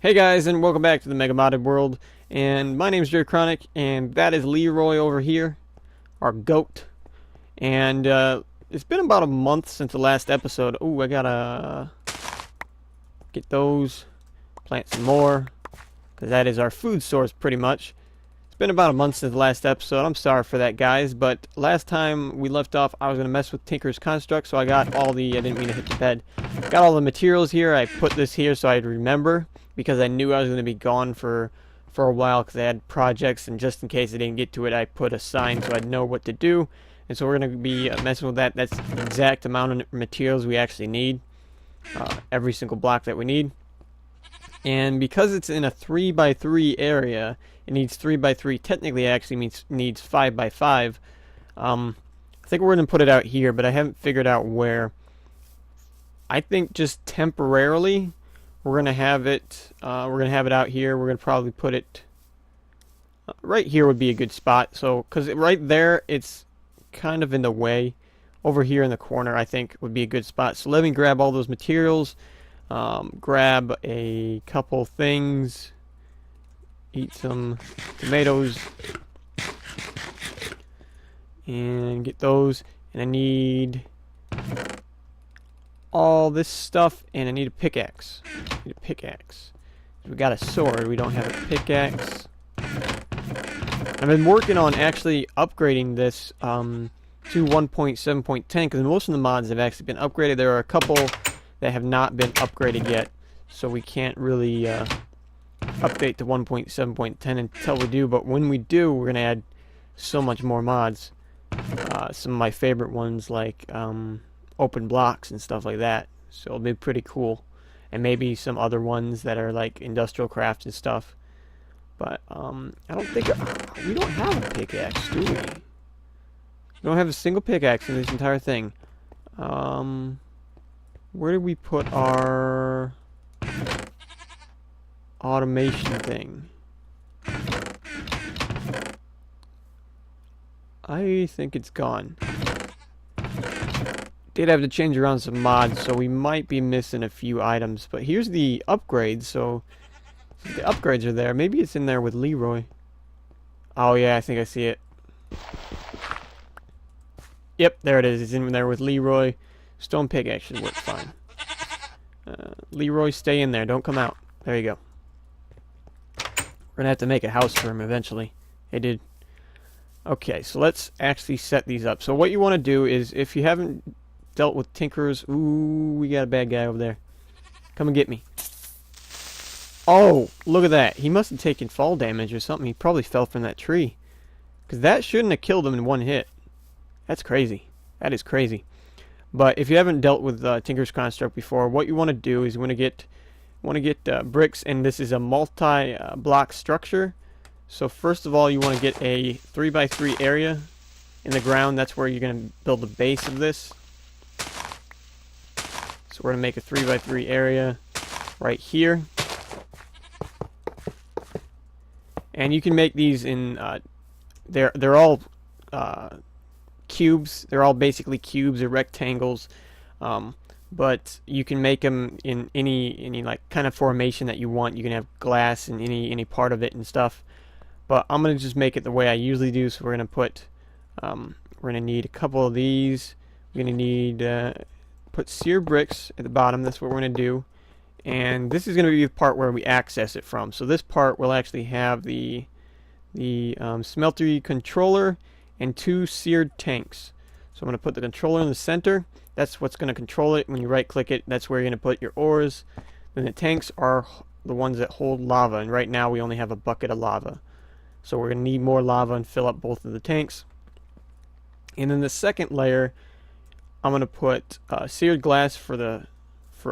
Hey guys, and welcome back to the Mega Modded World. And my name is MCDrachronic, and that is Leroy over here, our goat. And it's been about a month since the last episode. Ooh, I gotta get those, plant some more, because that is our food source pretty much. It's been about a month since the last episode. I'm sorry for that, guys, but last time we left off, I was gonna mess with Tinker's Construct, so I got all the. I didn't mean to hit the bed. Got all the materials here. I put this here so I'd remember, because I knew I was going to be gone for a while because I had projects, and just in case I didn't get to it, I put a sign so I'd know what to do. And so we're going to be messing with that. That's the exact amount of materials we actually need. Every single block that we need. And because it's in a 3x3 area, it needs 3x3. Technically, it actually needs 5x5. I think we're going to put it out here, but I haven't figured out where. I think just temporarily we're gonna have it. We're gonna have it out here. We're gonna probably put it right here would be a good spot. So, because right there it's kind of in the way. Over here in the corner, I think would be a good spot. So let me grab all those materials. Grab a couple things. Eat some tomatoes and get those. And I need all this stuff, and I need a pickaxe. We got a sword, we don't have a pickaxe. I've been working on actually upgrading this to 1.7.10 because most of the mods have actually been upgraded. There are a couple that have not been upgraded yet, so we can't really update to 1.7.10 until we do. But when we do, we're going to add so much more mods. Some of my favorite ones like open blocks and stuff like that, so it'll be pretty cool. And maybe some other ones that are like industrial crafts and stuff. But I don't think we don't have a pickaxe, do we? We don't have a single pickaxe in this entire thing. Where did we put our automation thing? I think it's gone. Did have to change around some mods, so we might be missing a few items. But here's the upgrades, so the upgrades are there. Maybe it's in there with Leroy. Oh yeah, I think I see it. Yep, there it is. It's in there with Leroy. Stone pickaxe should work fine. Leroy, stay in there. Don't come out. There you go. We're gonna have to make a house for him eventually. Hey, dude. Okay, so let's actually set these up. So what you want to do is, if you haven't dealt with Tinkers. Ooh, we got a bad guy over there. Come and get me. Oh, look at that. He must have taken fall damage or something. He probably fell from that tree. Because that shouldn't have killed him in one hit. That's crazy. That is crazy. But if you haven't dealt with Tinker's Construct before, what you want to do is you want to get bricks, and this is a multi-block structure. So first of all, you want to get a 3x3 area in the ground. That's where you're going to build the base of this. So we're going to make a 3x3 area right here. And you can make these in, they're all cubes. They're all basically cubes or rectangles. But you can make them in any like kind of formation that you want. You can have glass in any part of it and stuff. But I'm going to just make it the way I usually do. So we're going to put, we're going to need a couple of these. We're going to need, put seared bricks at the bottom. That's what we're going to do. And this is going to be the part where we access it from. So this part will actually have the smeltery controller and 2 seared tanks. So I'm going to put the controller in the center. That's what's going to control it. When you right click it, that's where you're going to put your ores. Then the tanks are the ones that hold lava. And right now we only have a bucket of lava. So we're going to need more lava and fill up both of the tanks. And then the second layer, I'm going to put seared glass for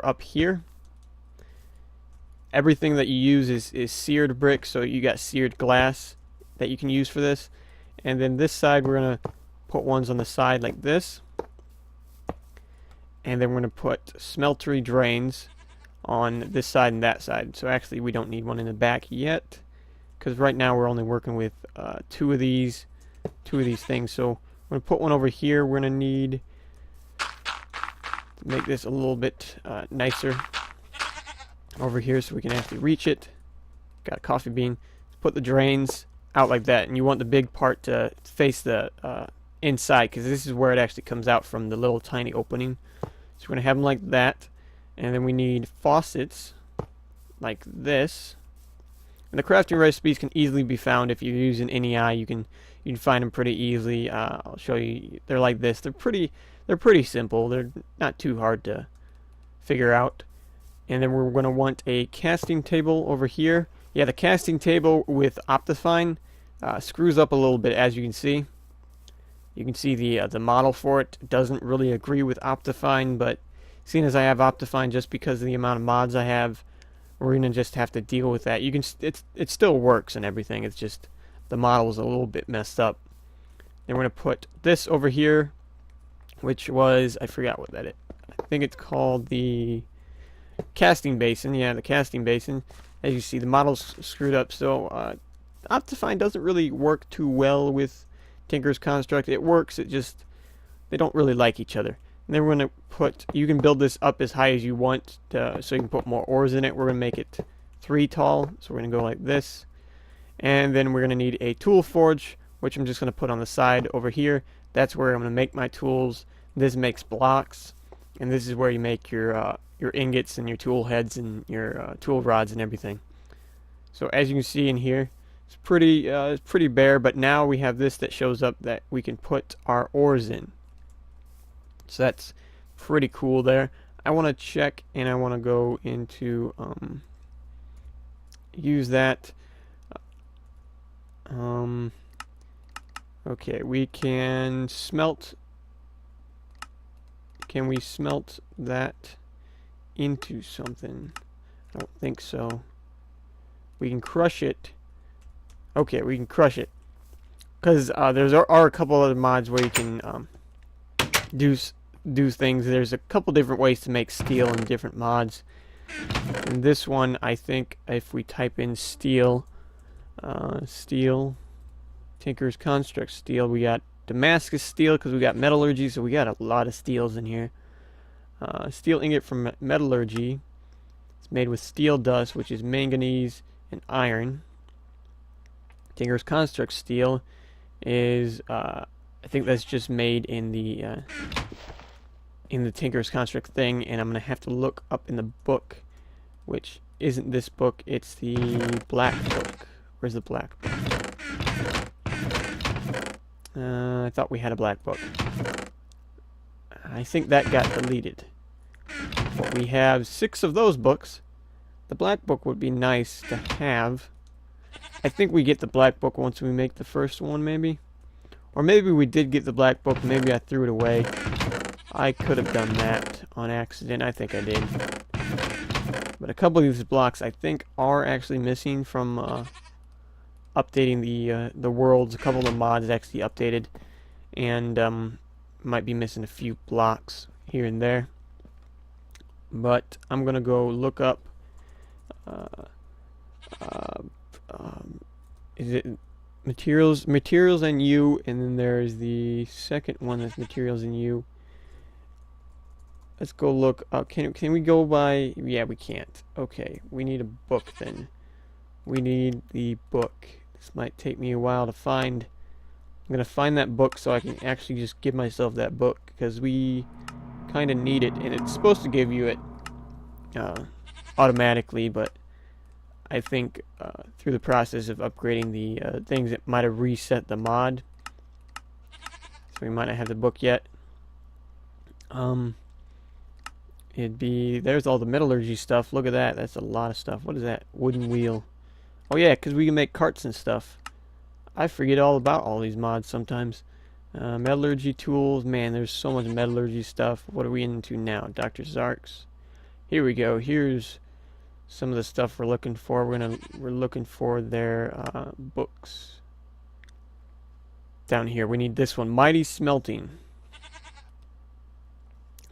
up here. Everything that you use is seared brick, so you got seared glass that you can use for this. And then this side, we're going to put ones on the side like this. And then we're going to put smeltery drains on this side and that side. So actually we don't need one in the back yet, because right now we're only working with two of these things. So we're going to put one over here. We're going to need to make this a little bit nicer. over here so we can actually reach it. Got a coffee bean. Put the drains out like that, and you want the big part to face the inside, because this is where it actually comes out from the little tiny opening. So we're going to have them like that, and then we need faucets like this. And the crafting recipes can easily be found if you're using NEI. You can find them pretty easily. I'll show you. They're like this. They're pretty simple. They're not too hard to figure out. And then we're going to want a casting table over here. Yeah, the casting table with Optifine screws up a little bit, as you can see. You can see the model for it doesn't really agree with Optifine, but seeing as I have Optifine just because of the amount of mods I have, we're gonna just have to deal with that. You can it still works and everything. It's just the model is a little bit messed up. Then we're gonna put this over here, which was, I forgot what that is. I think it's called the casting basin. Yeah, the casting basin. As you see, the model's screwed up, so Optifine doesn't really work too well with Tinker's Construct. It works, it just, they don't really like each other. And then we're going to put, you can build this up as high as you want so you can put more ores in it. We're going to make it 3 tall, so we're going to go like this. And then we're going to need a tool forge, which I'm just going to put on the side over here. That's where I'm going to make my tools. This makes blocks, and this is where you make your ingots and your tool heads and your tool rods and everything. So as you can see in here, it's pretty bare, but now we have this that shows up that we can put our ores in. So that's pretty cool there. I want to check, and I want to go into use that. Okay, we can smelt. Can we smelt that into something? I don't think so. We can crush it. Okay, we can crush it. Because there are a couple other mods where you can do things. There's a couple different ways to make steel in different mods. And this one, I think, if we type in steel, Tinker's Construct steel, we got Damascus steel because we got metallurgy, so we got a lot of steels in here. Steel ingot from metallurgy. It's made with steel dust, which is manganese and iron. Tinker's Construct steel is, I think that's just made in the Tinker's Construct thing, and I'm gonna have to look up in the book, which isn't this book. It's the black book. Where's the black book? I thought we had a black book. I think that got deleted. But we have 6 of those books. The black book would be nice to have. I think we get the black book once we make the first one, maybe. Or maybe we did get the black book, maybe I threw it away. I could have done that on accident. I think I did. But a couple of these blocks I think are actually missing from updating the worlds. A couple of the mods actually updated, and might be missing a few blocks here and there. But I'm gonna go look up. Is it materials? Materials and U, and then there's the second one that's materials and U. Let's go look up. Can we go by? Yeah, we can't. Okay, we need a book then. We need the book. This might take me a while to find. I'm gonna find that book so I can actually just give myself that book, because we kind of need it, and it's supposed to give you it automatically, but I think through the process of upgrading the things, it might have reset the mod, so we might not have the book yet. It'd be, there's all the metallurgy stuff. Look at that. That's a lot of stuff. What is that? Wooden wheel. Oh yeah, because we can make carts and stuff. I forget all about all these mods sometimes. Metallurgy tools. Man, there's so much metallurgy stuff. What are we into now? Dr. Zark's. Here we go. Here's some of the stuff we're looking for. We're looking for their books. Down here, we need this one, Mighty Smelting,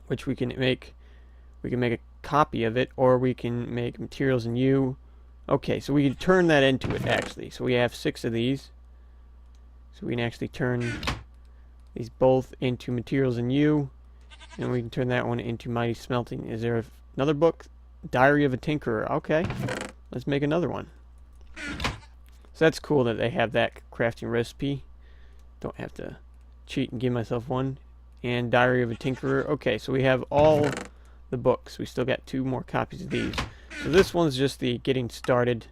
which we can make. We can make a copy of it, or we can make materials in U. Okay, so we can turn that into it actually. So we have 6 of these. So we can actually turn these both into materials in U, and we can turn that one into Mighty Smelting. Is there another book? Diary of a Tinkerer. Okay, let's make another one. So that's cool that they have that crafting recipe. Don't have to cheat and give myself one. And Diary of a Tinkerer. Okay, so we have all the books. We still got 2 more copies of these. So this one's just the getting started.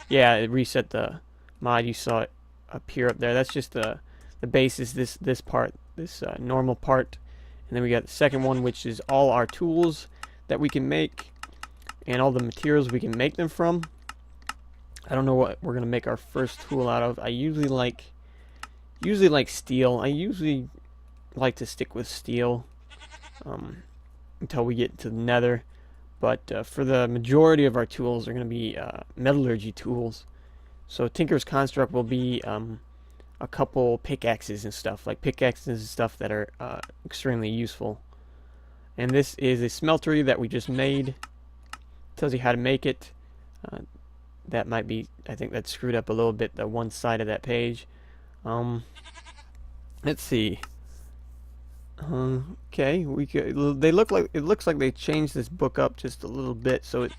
Yeah, it reset the mod. You saw it appear up there. That's just the base is this part, this normal part. And then we got the second one, which is all our tools that we can make and all the materials we can make them from. I don't know what we're gonna make our first tool out of. I usually like steel. I usually like to stick with steel until we get to the nether. But for the majority of our tools are going to be metallurgy tools. So Tinker's Construct will be a couple pickaxes and stuff. Like pickaxes and stuff that are extremely useful. And this is a smeltery that we just made. Tells you how to make it. That might be, I think that screwed up a little bit, the one side of that page. Let's see. Okay, we could. It looks like they changed this book up just a little bit, so it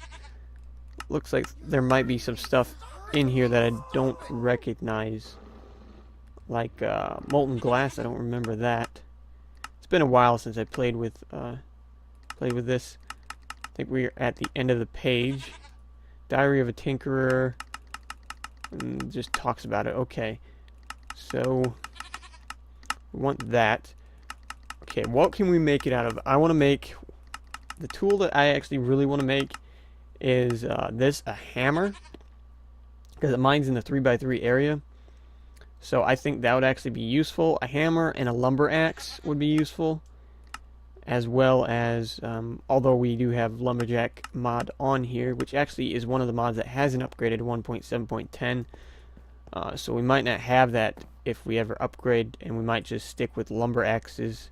looks like there might be some stuff in here that I don't recognize, like molten glass. I don't remember that. It's been a while since I played with this. I think we're at the end of the page. Diary of a Tinkerer. And just talks about it. Okay, so we want that. Okay, what can we make it out of? I want to make the tool that I actually really want to make is a hammer, because mine's in the 3x3 area. So I think that would actually be useful. A hammer and a lumber axe would be useful, as well as although we do have lumberjack mod on here, which actually is one of the mods that hasn't upgraded to 1.7.10. So we might not have that if we ever upgrade, and we might just stick with lumber axes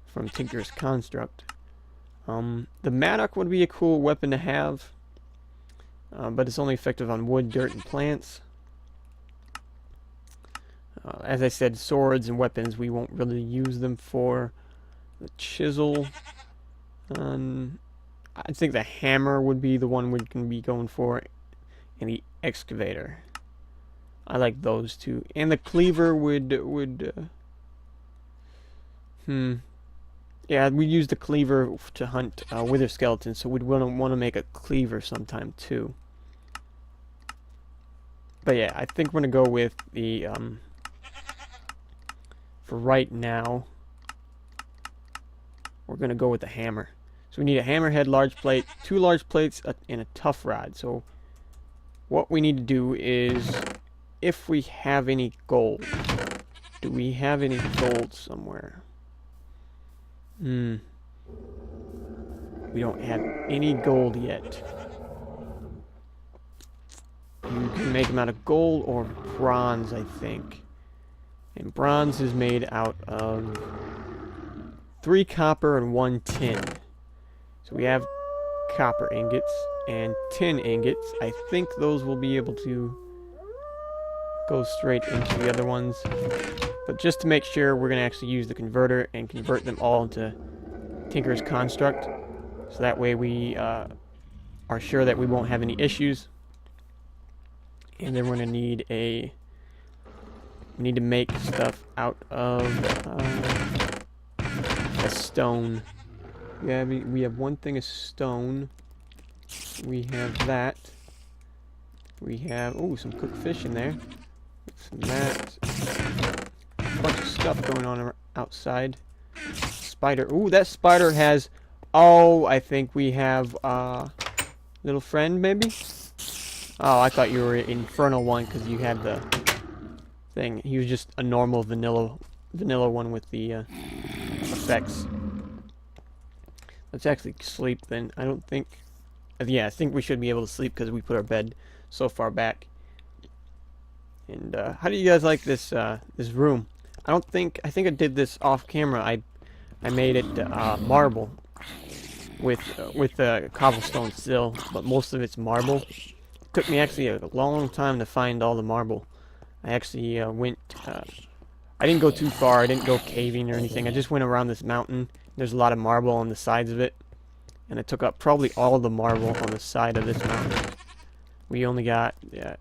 from Tinker's Construct. The mattock would be a cool weapon to have, but it's only effective on wood, dirt, and plants. As I said, swords and weapons, we won't really use them for. The chisel, I think the hammer would be the one we're going to be going for, and the excavator. I like those two, and the cleaver would yeah, we use the cleaver to hunt wither skeletons, so we'd want to make a cleaver sometime too. But yeah, I think we're going to go with the for right now, we're going to go with the hammer. So we need a hammerhead, large plate, 2 large plates, and a tough rod. So what we need to do is, if we have any gold, do we have any gold somewhere? We don't have any gold yet. You can make them out of gold or bronze, I think. And bronze is made out of 3 copper and 1 tin. So we have copper ingots and tin ingots. I think those will be able to go straight into the other ones. But just to make sure, we're going to actually use the converter and convert them all into Tinker's Construct. So that way we are sure that we won't have any issues. And then we're going to need we need to make stuff out of a stone. Yeah, we have 1 thing of stone. We have that. We have some cooked fish in there. Some that. A bunch of stuff going on outside. Spider. Ooh, that spider has. Oh, I think we have little friend maybe. Oh, I thought you were an infernal one because you had the thing. He was just a normal vanilla one with the effects. Let's actually sleep then. I don't think. Yeah, I think we should be able to sleep because we put our bed so far back. And how do you guys like this this room? I think I did this off camera. I made it marble with cobblestone still, but most of it's marble. It took me actually a long time to find all the marble. I actually went. I didn't go too far. I didn't go caving or anything. I just went around this mountain. There's a lot of marble on the sides of it, And it took up probably all of the marble on the side of this mountain. We only got, yeah,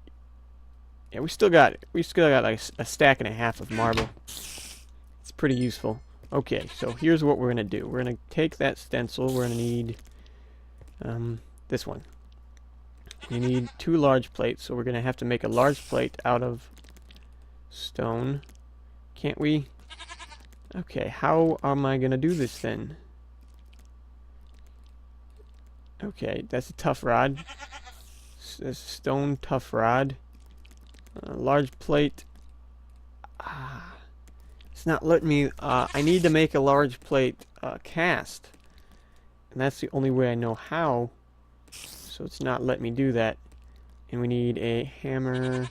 we still got like a stack and a half of marble. It's pretty useful. Okay, so here's what we're gonna do. We're gonna take that stencil. We're gonna need this one. We need 2 large plates, so we're gonna have to make a large plate out of stone. Can't we? Okay, how am I gonna do this then? Okay, that's a tough rod. A stone tough rod. Large plate. It's not letting me. I need to make a large plate cast. And that's the only way I know how. So it's not letting me do that. And we need a hammerhead.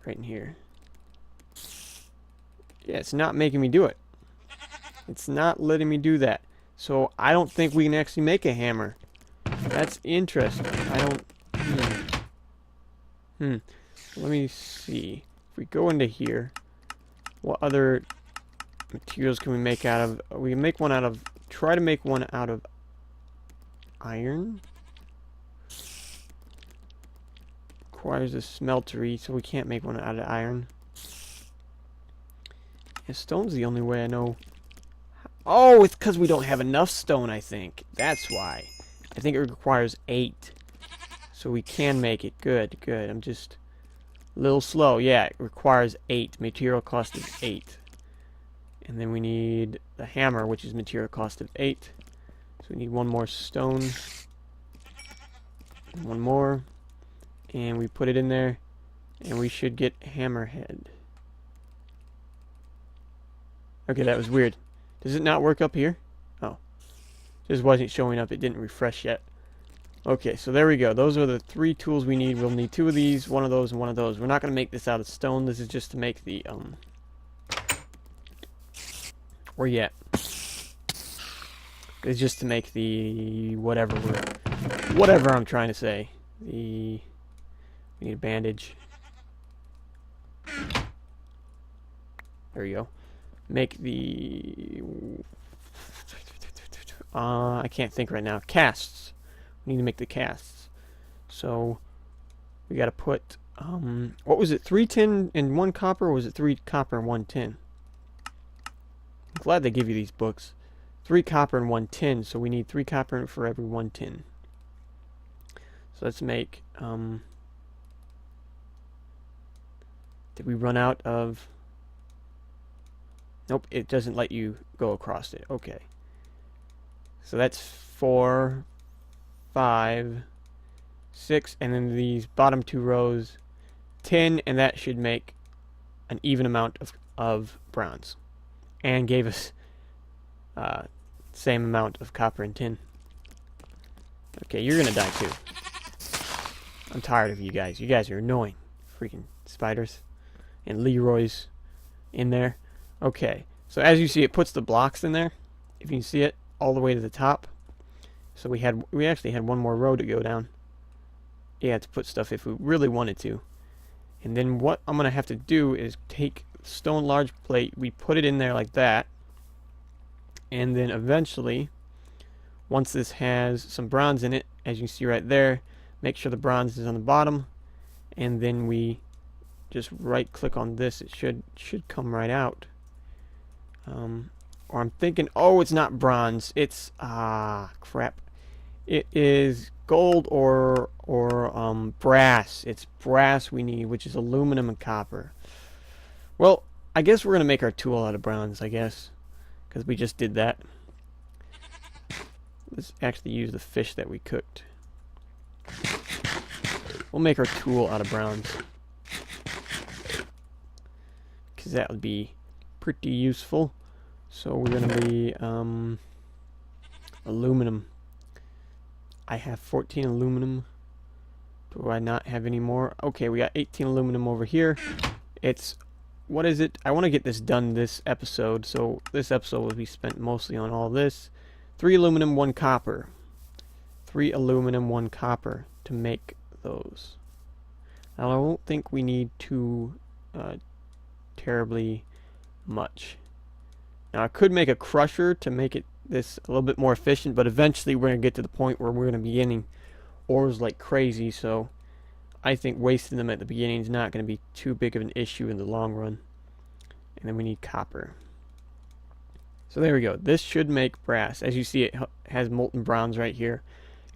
Right in here. Yeah, it's not making me do it. It's not letting me do that. So I don't think we can actually make a hammer. That's interesting. I don't... Let me see. If we go into here, what other materials can we make out of... We can make one out of... Try to make one out of iron. Requires a smeltery, so we can't make one out of iron. And stone's the only way I know. Oh, it's because we don't have enough stone, I think. That's why. I think it requires 8. So we can make it. Good, good. I'm just a little slow. Yeah, it requires 8. Material cost is 8. And then we need the hammer, which is material cost of 8. So we need 1 more stone. 1 more. And we put it in there. And we should get hammerhead. Okay, that was weird. Does it not work up here? Oh. Just wasn't showing up. It didn't refresh yet. Okay, so there we go. Those are the 3 tools we need. We'll need 2 of these, 1 of those, and 1 of those. We're not going to make this out of stone. This is just to make the, where you at? It's just to make the whatever I'm trying to say. We need a bandage. There you go. Make the... I can't think right now. Casts. We need to make the casts. So, we gotta put... what was it? 3 tin and 1 copper? Or was it 3 copper and 1 tin? I'm glad they give you these books. 3 copper and 1 tin. So we need 3 copper for every 1 tin. So let's make... did we run out of... Nope, it doesn't let you go across it. Okay. So that's 4, 5, 6, and then these bottom 2 rows, 10, and that should make an even amount of bronze. And gave us same amount of copper and tin. Okay, you're gonna die too. I'm tired of you guys. You guys are annoying. Freaking spiders. And Leroy's in there. Okay, so as you see, it puts the blocks in there. If you can see it, all the way to the top. So we actually had 1 more row to go down. Yeah, to put stuff if we really wanted to. And then what I'm gonna have to do is take stone large plate. We put it in there like that, and then eventually, once this has some bronze in it, as you see right there, make sure the bronze is on the bottom, and then we just right click on this. It should come right out. Or I'm thinking, oh, it's not bronze. It's crap. It is gold or brass. It's brass we need, which is aluminum and copper. Well, I guess we're gonna make our tool out of bronze, I guess, because we just did that. Let's actually use the fish that we cooked. We'll make our tool out of bronze, because that would be pretty useful. So we're gonna be aluminum. I have 14 aluminum. Do I not have any more? Okay, we got 18 aluminum over here. It's, what is it? I want to get this done this episode, so this episode will be spent mostly on all this. 3 aluminum, 1 copper. 3 aluminum, 1 copper to make those. Now I don't think we need too terribly much. Now I could make a crusher to make this a little bit more efficient, but eventually we're going to get to the point where we're going to be getting ores like crazy, so I think wasting them at the beginning is not going to be too big of an issue in the long run. And then we need copper. So there we go. This should make brass. As you see, it has molten bronze right here.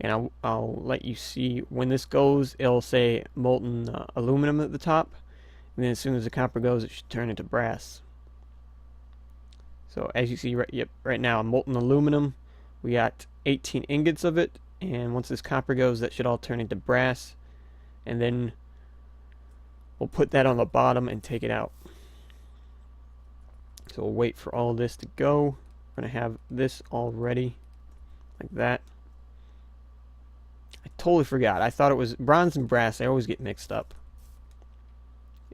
And I'll let you see when this goes, it'll say molten aluminum at the top. And then as soon as the copper goes, it should turn into brass. So as you see right now, molten aluminum, we got 18 ingots of it. And once this copper goes, that should all turn into brass. And then we'll put that on the bottom and take it out. So we'll wait for all this to go. We're going to have this all ready, like that. I totally forgot. I thought it was bronze and brass. I always get mixed up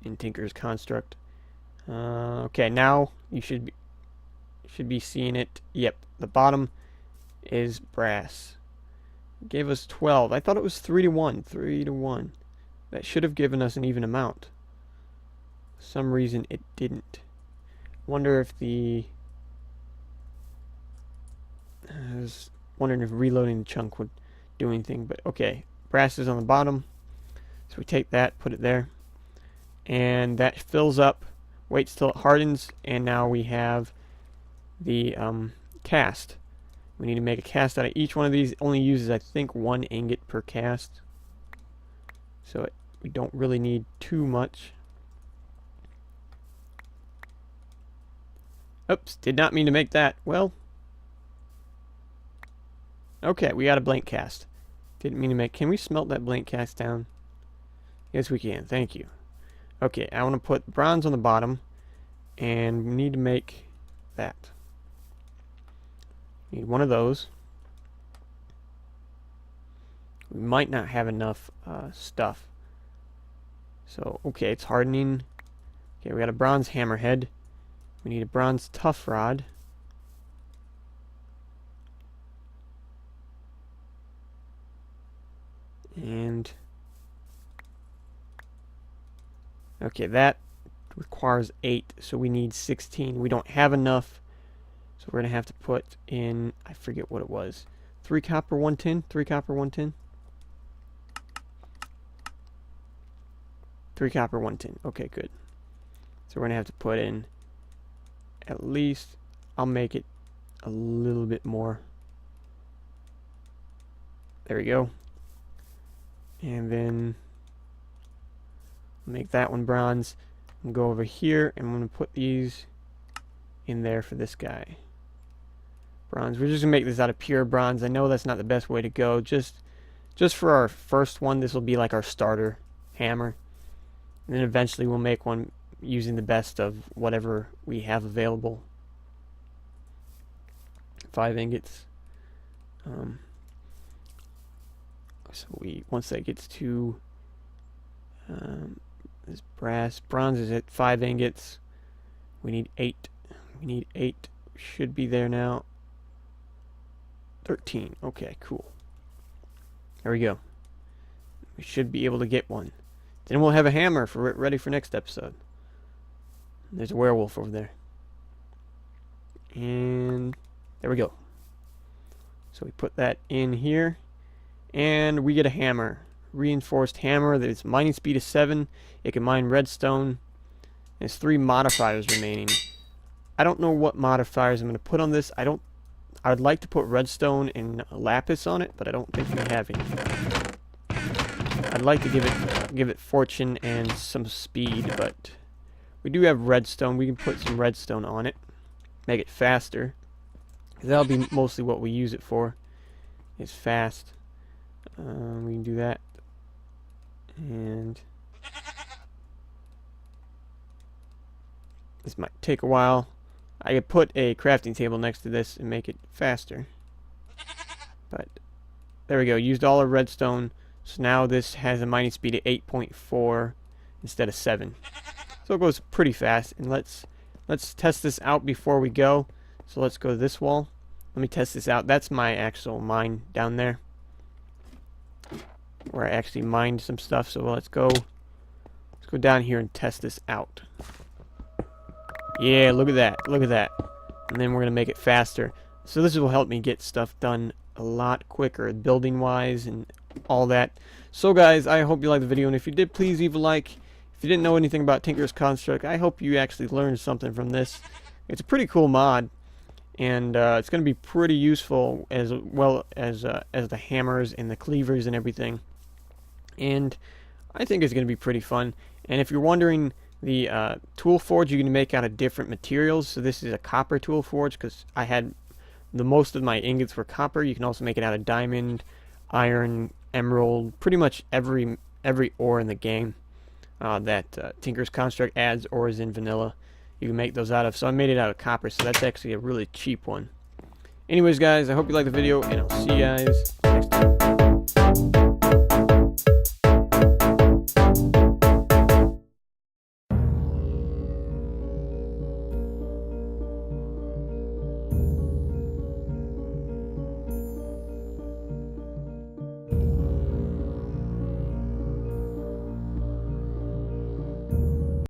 in Tinker's Construct. Okay, now you should be seeing it. Yep, the bottom is brass. It gave us 12. I thought it was 3 to 1. 3 to 1. That should have given us an even amount. For some reason it didn't. Wonder if I was wondering if reloading the chunk would do anything, but okay. Brass is on the bottom, so we take that, put it there, and that fills up, waits till it hardens, and now we have the cast. We need to make a cast out of each one of these. It only uses, I think, 1 ingot per cast, so we don't really need too much. Oops, did not mean to make that. Well, okay, we got a blank cast. Didn't mean to make. Can we smelt that blank cast down? Yes, we can. Thank you. Okay, I want to put bronze on the bottom, and we need to make that. Need one of those. We might not have enough stuff. So, okay, it's hardening. Okay, we got a bronze hammerhead. We need a bronze tough rod. And okay, that requires 8, so we need 16. We don't have enough, so we're gonna have to put in, I forget what it was, 3 copper, 1 tin. 3 copper, 1 tin. 3 copper, 1 tin. Okay, good. So we're gonna have to put in at least, I'll make it a little bit more. There we go. And then make that one bronze. And go over here, and I'm going to put these in there for this guy. Bronze. We're just going to make this out of pure bronze. I know that's not the best way to go. Just for our first one, this will be like our starter hammer. And then eventually we'll make one using the best of whatever we have available. 5 ingots. So once that gets to this brass, bronze is at 5 ingots. We need 8. We need 8. Should be there now. 13. Okay, cool. There we go. We should be able to get one. Then we'll have a hammer ready for next episode. There's a werewolf over there. And there we go. So we put that in here. And we get a hammer. Reinforced hammer. That's mining speed of 7. It can mine redstone. There's 3 modifiers remaining. I don't know what modifiers I'm going to put on this. I would like to put redstone and lapis on it, but I don't think we have any. I'd like to give it fortune and some speed, but we do have redstone. We can put some redstone on it. Make it faster. That'll be mostly what we use it for. Is fast. We can do that. And this might take a while. I could put a crafting table next to this and make it faster. But there we go. Used all our redstone. So now this has a mining speed of 8.4 instead of 7. So it goes pretty fast. And let's test this out before we go. So let's go to this wall. Let me test this out. That's my actual mine down there, where I actually mined some stuff. So let's go down here and test this out. Yeah, look at that. Look at that. and then we're going to make it faster. So this will help me get stuff done a lot quicker, building wise and all that. So guys, I hope you liked the video, and if you did, please leave a like. If you didn't know anything about Tinker's Construct, I hope you actually learned something from this. It's a pretty cool mod, and it's going to be pretty useful as well as the hammers and the cleavers and everything. And I think it's going to be pretty fun. And if you're wondering, the tool forge you can make out of different materials. So this is a copper tool forge because I had most of my ingots were copper. You can also make it out of diamond, iron, emerald, pretty much every ore in the game that Tinker's Construct adds ores in vanilla. You can make those out of. So I made it out of copper, so that's actually a really cheap one. Anyways guys, I hope you liked the video, and I'll see you guys next time.